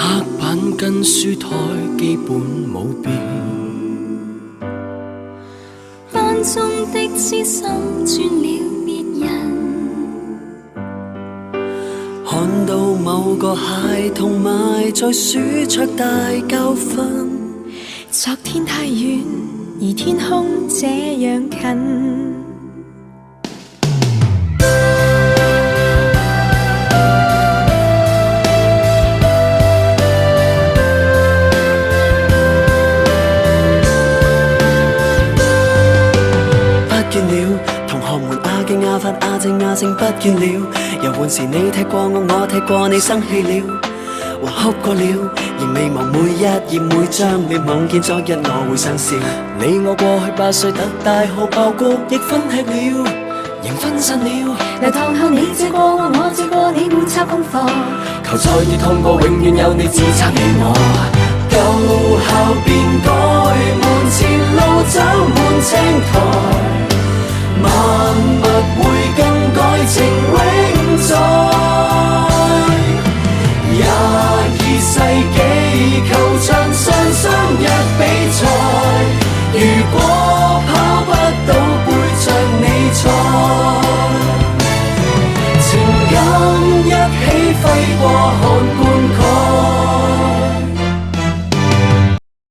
黑板跟書台基本冇變，班中的痴心轉了別人。看到某個孩童埋在書桌大教訓。昨天太遠，而天空這樣近。不見了，同學們阿敬阿發阿正阿正不見了。遊玩時你踢過我，我踢過你，生氣了，或哭過了，仍未忘每一頁每張。你望見昨日我會想笑。你我過去8歲特大學爆谷，亦分吃了，仍分散了。流堂後你借過我，我借過你，沒抄功課。求再跌痛過，永遠有你支撐你我。舊校變改，門前路走滿青苔。萬物會更改，情永在。22世紀球場上相約比賽，如果